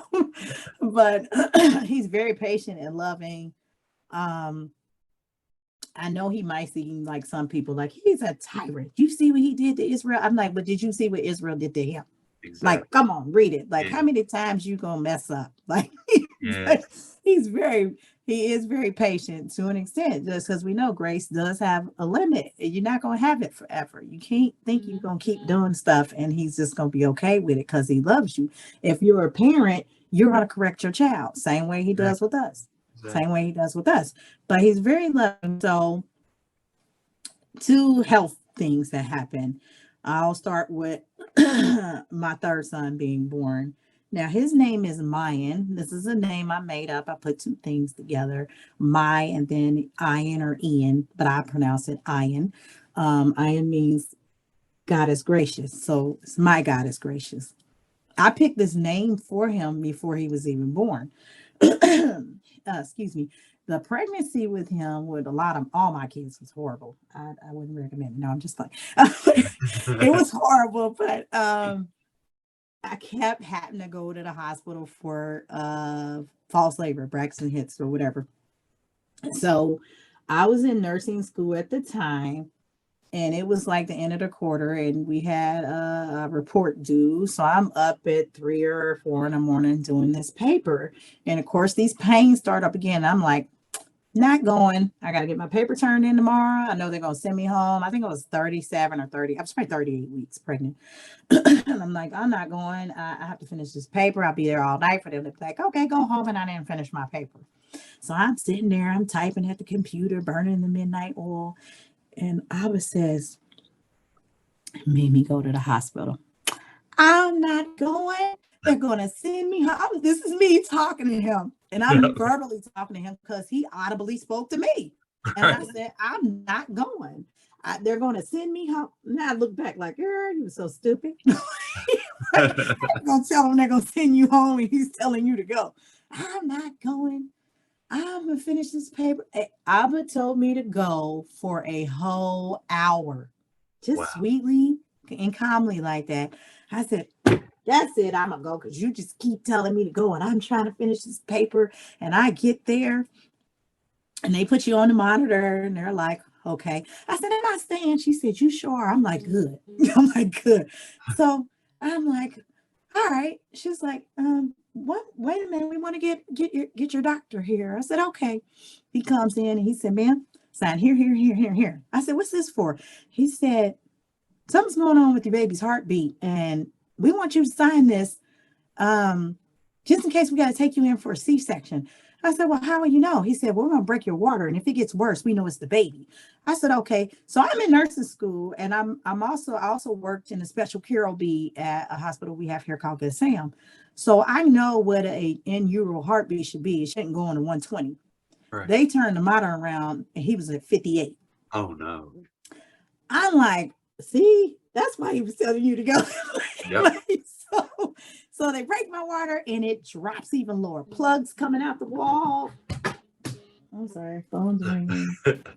but he's very patient and loving. I know he might seem like some people like he's a tyrant. You see what he did to Israel? I'm like, but did you see what Israel did to him? Exactly. Like, come on, read it. Like, Yeah. how many times you gonna mess up? Like, Yeah. he is very patient to an extent, just because we know grace does have a limit. You're not gonna have it forever. You can't think you're gonna keep doing stuff and he's just gonna be okay with it because he loves you. If you're a parent, you're gonna correct your child, same way he does with us. Same way he does with us. But he's very loving. So, two health things that happen. I'll start with my third son being born. Now, his name is Mayan. This is a name I made up. I put two things together, My and then Ian or Ian, but I pronounce it Ian. Ian means God is gracious. So it's my God is gracious. I picked this name for him before he was even born. Excuse me. The pregnancy with him, with all my kids, was horrible. I wouldn't recommend it. No, I'm just like, it was horrible, but I kept having to go to the hospital for false labor, Braxton Hicks or whatever. So I was in nursing school at the time, and it was like the end of the quarter, and we had a report due. So I'm up at 3 or 4 in the morning doing this paper. And of course, these pains start up again. I'm like, not going. I got to get my paper turned in tomorrow. I know they're going to send me home. I think I was 37 or 30. I was probably 38 weeks pregnant. And I'm like, I'm not going. I have to finish this paper. I'll be there all night for them to be like, okay, go home. And I didn't finish my paper. So I'm sitting there. I'm typing at the computer, burning the midnight oil. And Abba says, made me go to the hospital. I'm not going. They're going to send me home. This is me talking to him. And I'm verbally talking to him because he audibly spoke to me. And I said, I'm not going. They're going to send me home. Now I look back like, you were so stupid. I'm going to tell them they're going to send you home and he's telling you to go. I'm not going. I'm going to finish this paper. Abba told me to go for a whole hour. Just sweetly and calmly like that. I said, that's it. I'm going to go because you just keep telling me to go and I'm trying to finish this paper. And I get there and they put you on the monitor and they're like, okay. I said, am I staying? She said, you sure? I'm like, good. I'm like, good. So I'm like, all right. She's like, what? Wait a minute. We want to get your doctor here. I said, okay. He comes in and he said, ma'am, sign here. I said, what's this for? He said, something's going on with your baby's heartbeat and we want you to sign this just in case we got to take you in for a C-section. I said, well, how will you know? He said, well, we're going to break your water. And if it gets worse, we know it's the baby. I said, okay. So I'm in nursing school and I also worked in a special care OB at a hospital we have here called Good Sam. So I know what a in utero heartbeat should be. It shouldn't go on to 120. Right. They turned the monitor around and he was at 58. Oh no. I'm like, see, that's why he was telling you to go. Yep. So they break my water and it drops even lower. Plugs coming out the wall. I'm sorry, phone's ringing.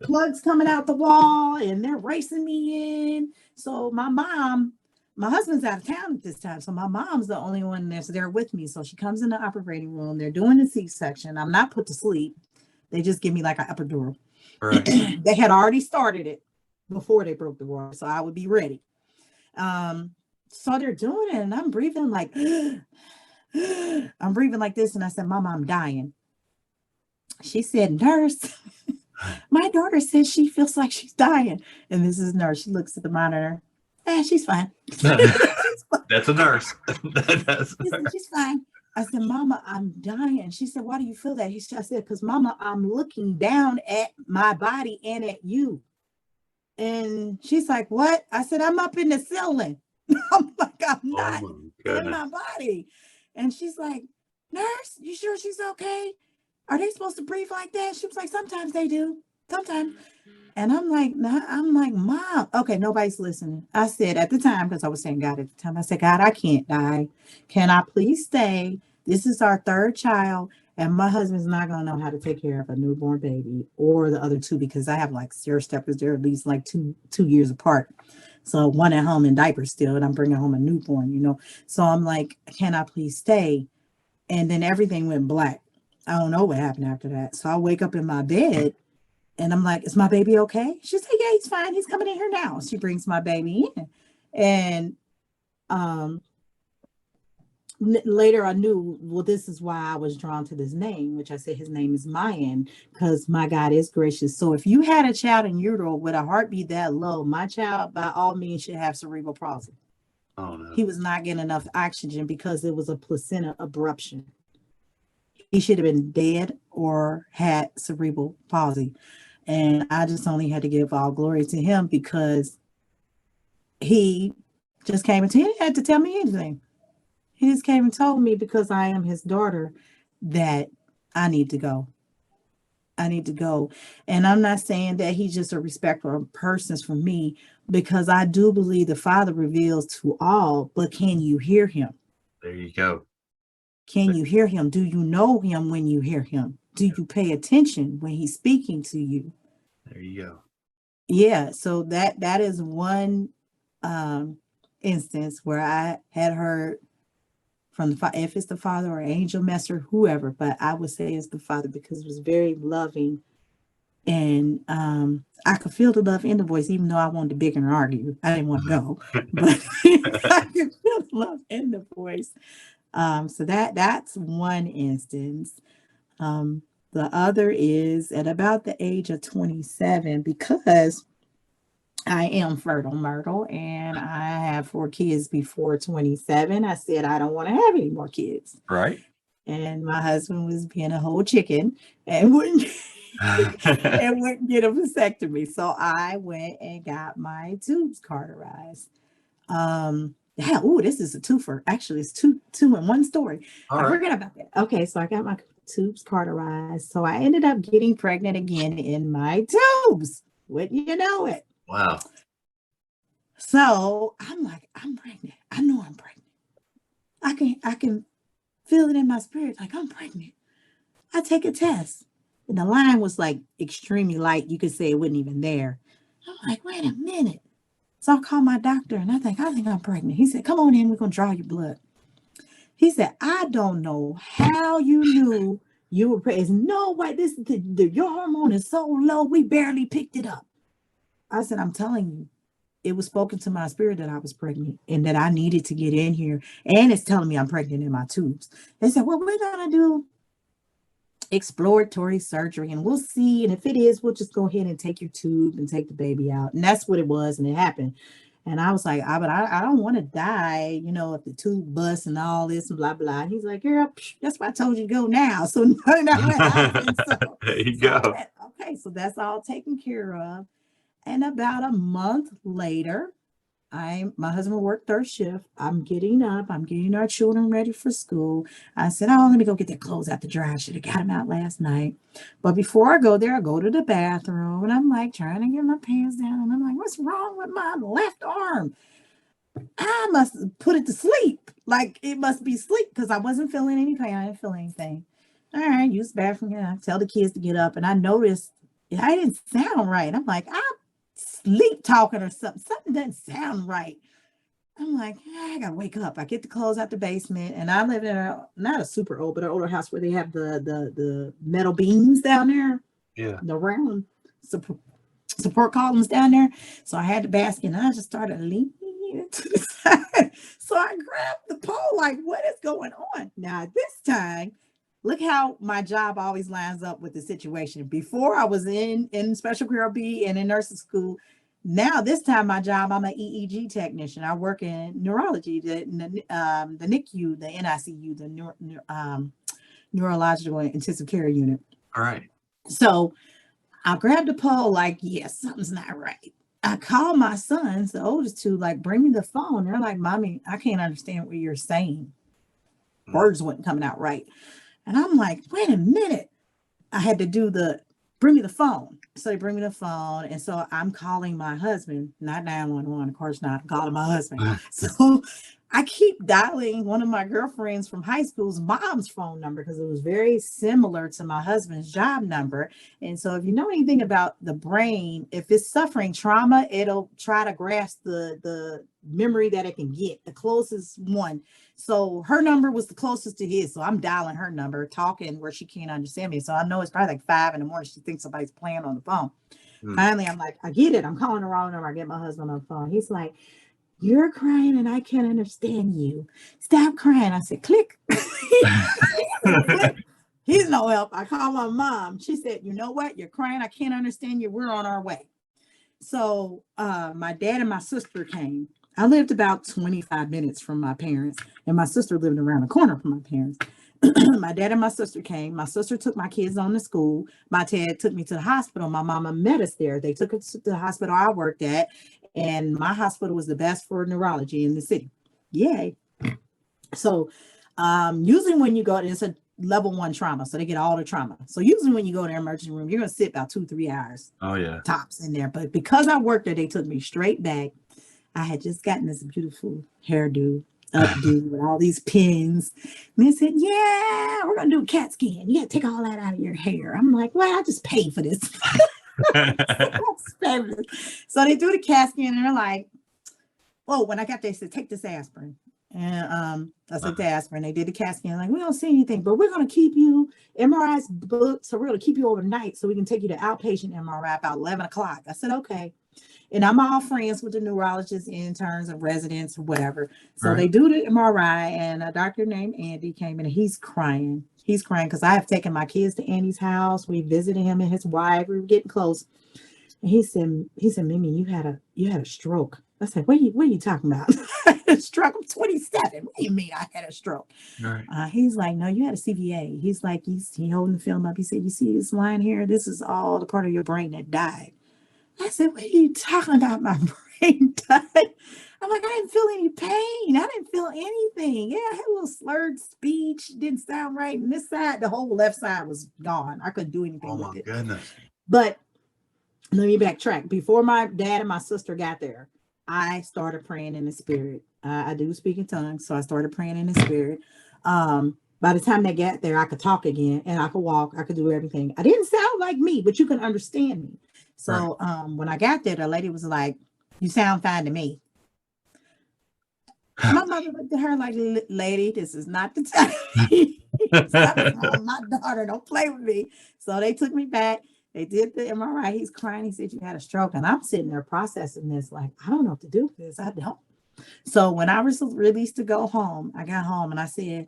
Plugs coming out the wall and they're racing me in. So my husband's out of town at this time. So my mom's the only one that's there with me. So she comes in the operating room. They're doing the C-section. I'm not put to sleep. They just give me like an epidural. Right. They had already started it before they broke the water. So I would be ready. So they're doing it and I'm breathing like, I'm breathing like this. And I said, Mama, I'm dying. She said, nurse, my daughter says she feels like she's dying. And this is nurse. She looks at the monitor. She's fine. That's a nurse. She's fine. I said, Mama, I'm dying. She said, why do you feel that? I said, because Mama, I'm looking down at my body and at you. And she's like, what? I said, I'm up in the ceiling. I'm like, I'm not in my body. And she's like, nurse, you sure she's okay? Are they supposed to breathe like that? She was like, sometimes they do. Sometimes. And I'm like, Mom, okay, nobody's listening. I said at the time, because I was saying God at the time, I said, God, I can't die. Can I please stay? This is our third child. And my husband's not going to know how to take care of a newborn baby or the other two, because I have like stair steppers. They're at least like two years apart. So one at home in diapers still, and I'm bringing home a newborn, So I'm like, can I please stay? And then everything went black. I don't know what happened after that. So I wake up in my bed And I'm like, is my baby okay? She said, yeah, he's fine. He's coming in here now. She brings my baby in. And later I knew, well, this is why I was drawn to this name, which I said his name is Mayan, because my God is gracious. So if you had a child in utero with a heartbeat that low, my child by all means should have cerebral palsy. Oh no. He was not getting enough oxygen because it was a placenta abruption. He should have been dead or had cerebral palsy. And I just only had to give all glory to him because he just came and he didn't have to tell me anything. He just came and told me, because I am his daughter, that I need to go. I need to go. And I'm not saying that he's just a respectful person for me, because I do believe the Father reveals to all, but can you hear him? There you go. Can you hear him? Do you know him when you hear him? Do you pay attention when he's speaking to you? There you go. Yeah, so that is one instance where I had heard from the, if it's the Father or angel messenger, whoever, but I would say it's the Father, because it was very loving. And I could feel the love in the voice, even though I wanted to beg and argue. I didn't want to go, but I could feel the love in the voice. So that's one instance. The other is at about the age of 27, because I am fertile, Myrtle, and I have 4 kids before 27. I said I don't want to have any more kids. Right. And my husband was being a whole chicken and wouldn't get a vasectomy. So I went and got my tubes cauterized. This is a twofer. Actually, it's two in one story. I forgot about that. Okay, so I got my tubes cauterized. So I ended up getting pregnant again in my tubes. Wouldn't you know it? Wow. So I'm like, I'm pregnant. I know I'm pregnant. I can feel it in my spirit, like I'm pregnant. I take a test. And the line was like extremely light. You could say it wasn't even there. I'm like, wait a minute. So I called my doctor and I think I'm pregnant. He said, come on in, we're gonna draw your blood. He said, I don't know how you knew you were pregnant. No way, this is your hormone is so low, we barely picked it up. I said, I'm telling you, it was spoken to my spirit that I was pregnant and that I needed to get in here. And it's telling me I'm pregnant in my tubes. They said, well, we're gonna do exploratory surgery and we'll see. And if it is, we'll just go ahead and take your tube and take the baby out. And that's what it was. And it happened. And I was like, but I don't want to die, if the tube busts and all this and blah, blah. And he's like, girl, that's why I told you to go now. So none of that happened. So, there you go. Okay, so that's all taken care of. And about a month later, my husband worked third shift. I'm getting up. I'm getting our children ready for school. I said, oh, let me go get their clothes out the dryer. I should have got them out last night. But before I go there, I go to the bathroom and I'm like trying to get my pants down. And I'm like, what's wrong with my left arm? I must put it to sleep. Like it must be sleep because I wasn't feeling any pain. I didn't feel anything. All right, use the bathroom. I tell the kids to get up. And I noticed I didn't sound right. I'm like, I'm sleep talking or something. Something doesn't sound right. I'm like, I gotta wake up. I get the clothes out the basement, and I live in not a super old, but an older house where they have the metal beams down there. Yeah. The round support columns down there. So I had the basket, and I just started leaning to the side. So I grabbed the pole, like, what is going on? Now this time, look how my job always lines up with the situation. Before I was in special care B and in nursing school. Now this time my job, I'm an EEG technician. I work in neurology, the NICU, the NICU, the neurological intensive care unit. All right. So I grabbed the pole like, yes, something's not right. I called my sons, the oldest two, like, bring me the phone. They're like, Mommy, I can't understand what you're saying. Words wasn't coming out right. And I'm like, wait a minute. I had to do bring me the phone. So they bring me the phone. And so I'm calling my husband, not 911, of course not. I'm calling my husband. So I keep dialing one of my girlfriends from high school's mom's phone number because it was very similar to my husband's job number. And so if you know anything about the brain, if it's suffering trauma, it'll try to grasp the memory that it can get, the closest one. So her number was the closest to his. So I'm dialing her number, talking where she can't understand me. So I know it's probably like 5 in the morning. She thinks somebody's playing on the phone. Finally, I'm like, I get it. I'm calling the wrong number. I get my husband on the phone. He's like, "You're crying and I can't understand you. Stop crying." I said, "Click." Click. He's no help. I called my mom. She said, "You know what? You're crying. I can't understand you. We're on our way." So my dad and my sister came. I lived about 25 minutes from my parents, and my sister lived around the corner from my parents. My dad and my sister came. My sister took my kids on to school. My dad took me to the hospital. My mama met us there. They took us to the hospital I worked at, and my hospital was the best for neurology in the city. Yay. So usually when you go, it's a level 1 trauma, so they get all the trauma. So usually when you go to the emergency room, you're going to sit about 2-3 hours tops in there. But because I worked there, they took me straight back. I had just gotten this beautiful hairdo updo with all these pins. And they said, "Yeah, we're going to do a CAT scan. You got to take all that out of your hair." I'm like, "Well, I just paid for this." So they do the CAT scan and they're like, "Oh," when I got there, they said, "Take this aspirin." And I took the aspirin. They did the CAT scan. Like, "We don't see anything, but we're going to keep you MRI's booked. So we're going to keep you overnight so we can take you to outpatient MRI about 11 o'clock. I said, "Okay." And I'm all friends with the neurologists, interns, and residents, or whatever. So they do the MRI, and a doctor named Andy came in, and he's crying. He's crying because I have taken my kids to Andy's house. We visited him and his wife. We were getting close. And he said, "Mimi, you had a stroke." I said, What are you talking about?" "I had a stroke. I'm 27. What do you mean I had a stroke?" He's like, "No, you had a CVA." He's like, he holding the film up. He said, "You see this line here? This is all the part of your brain that died." I said, "What are you talking about? My brain died?" I'm like, "I didn't feel any pain. I didn't feel anything. Yeah, I had a little slurred speech. Didn't sound right. And this side, the whole left side was gone. I couldn't do anything with it." Goodness. But let me backtrack. Before my dad and my sister got there, I started praying in the spirit. I do speak in tongues, so I started praying in the spirit. By the time they got there, I could talk again and I could walk. I could do everything. I didn't sound like me, but you can understand me. So when I got there, the lady was like, "You sound fine to me." My mother looked at her like, "Lady, this is not the time. Stop, my daughter, don't play with me." So they took me back. They did the MRI. He's crying. He said, "You had a stroke." And I'm sitting there processing this like, I don't know what to do with this. I don't. So when I was released to go home, I got home and I said,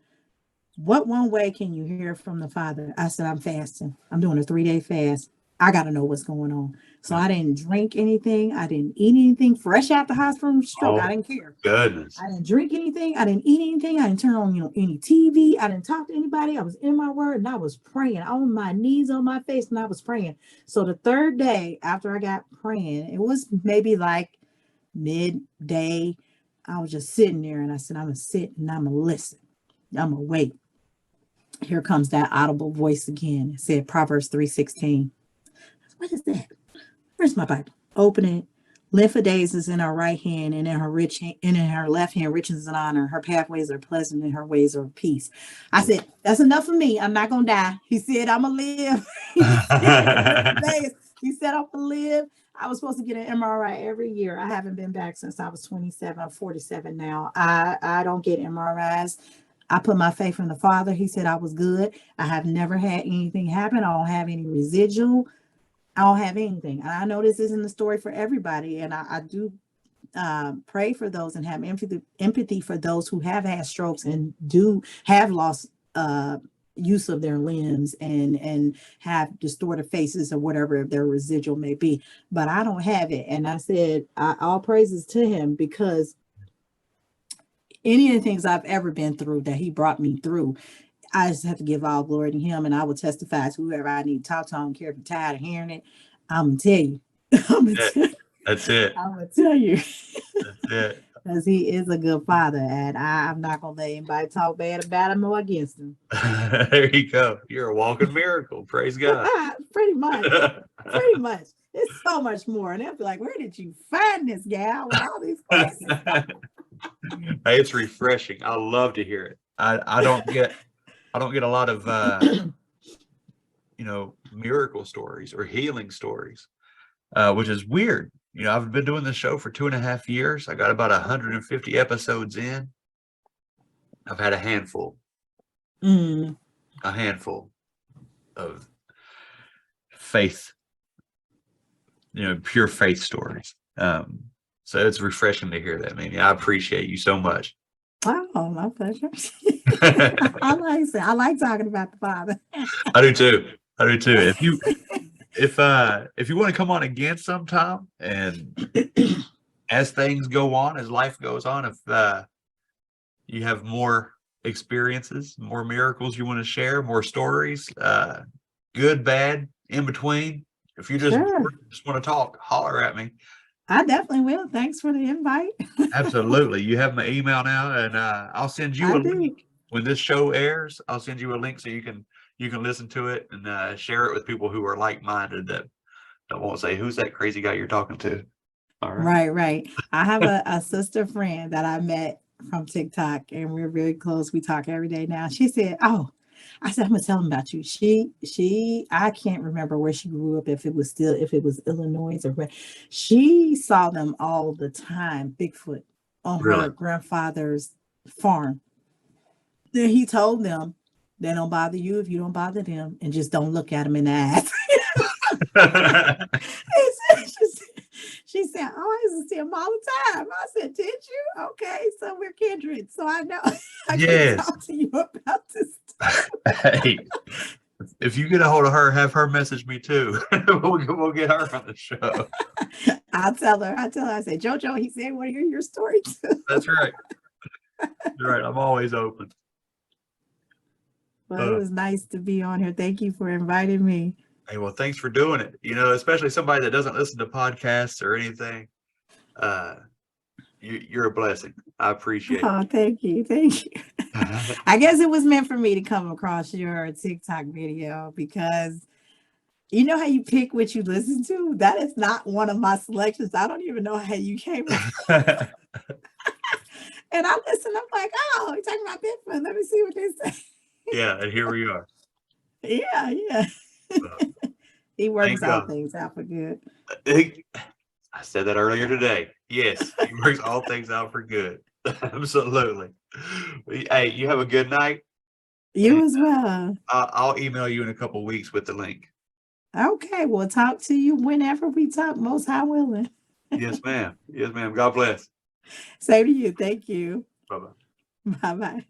"What one way can you hear from the Father?" I said, "I'm fasting. I'm doing a 3-day fast. I got to know what's going on." So I didn't drink anything. I didn't eat anything fresh out the hospital from stroke. I didn't care. Goodness. I didn't drink anything. I didn't eat anything. I didn't turn on, any TV. I didn't talk to anybody. I was in my word and I was praying on my knees, on my face, and I was praying. So the 3rd day after I got praying, it was maybe like midday. I was just sitting there and I said, "I'm going to sit and I'm going to listen. I'm going to wait." Here comes that audible voice again. It said Proverbs 3:16. What is that? Where's my Bible? Open it. "Length of days is in her right hand, and in her in her left hand riches and honor. Her pathways are pleasant, and her ways are of peace." I said, "That's enough for me. I'm not gonna die." He said, "I'm gonna live." He said, "I'm gonna live." I was supposed to get an MRI every year. I haven't been back since I was 27. I'm 47 now. I don't get MRIs. I put my faith in the Father. He said I was good. I have never had anything happen. I don't have any residual. I don't have anything. And I know this isn't the story for everybody. And I do pray for those and have empathy for those who have had strokes and do have lost use of their limbs and have distorted faces or whatever their residual may be. But I don't have it. And I said, all praises to him, because any of the things I've ever been through that he brought me through, I just have to give all glory to him, and I will testify to whoever I need to talk to. I don't care if you're tired of hearing it. I'm going to tell you. That's it. I'm going to tell you. That's it. Because he is a good father, and I'm not going to let anybody talk bad about him or against him. There you go. You're a walking miracle. Praise God. Pretty much. Pretty much. It's so much more. And they'll be like, "Where did you find this gal with all these questions?" Hey, it's refreshing. I love to hear it. I don't get a lot of miracle stories or healing stories, which is weird. I've been doing this show for 2.5 years. I got about 150 episodes in. I've had a handful of faith, pure faith stories. So it's refreshing to hear that, man. I appreciate you so much. Oh, my pleasure. I like talking about the Father. I do too. If you want to come on again sometime, and as things go on, as life goes on, if you have more experiences, more miracles you want to share, more stories, good, bad, in between, if you just want to talk, holler at me. I definitely will. Thanks for the invite. Absolutely. You have my email now, and I'll send you a link when this show airs. I'll send you a link so you can listen to it and share it with people who are like-minded that won't say, "Who's that crazy guy you're talking to?" All right. Right. I have a sister friend that I met from TikTok, and we're very close. We talk every day now. She said, "Oh," I said, "I'm gonna tell them about you." I can't remember where she grew up, if it was Illinois or where. She saw them all the time, Bigfoot, on her grandfather's farm. Then he told them, "They don't bother you if you don't bother them, and just don't look at them in the ass." She said, "Oh, I used to see him all the time." I said, "Did you? Okay, so we're kindred. So I know I can talk to you about this stuff." Hey, if you get a hold of her, have her message me too. We'll get her on the show. I'll tell her. I say, "JoJo," he said, "I want to hear your story too." That's right. You're right. I'm always open. Well, it was nice to be on here. Thank you for inviting me. Hey, well, thanks for doing it. Especially somebody that doesn't listen to podcasts or anything. You're a blessing. I appreciate it. Oh, thank you. I guess it was meant for me to come across your TikTok video, because you know how you pick what you listen to? That is not one of my selections. I don't even know how you came up. And I listened. I'm like, "Oh, you're talking about Bigfoot. Let me see what they say." Yeah, and here we are. Yeah. He works all things out for good. I said that earlier today. Yes, he works all things out for good. Absolutely. Hey, you have a good night. You as well. I'll email you in a couple of weeks with the link. Okay, we'll talk to you whenever we talk, most high willing. Yes, ma'am. Yes, ma'am. God bless. Same to you. Thank you. Bye-bye. Bye-bye.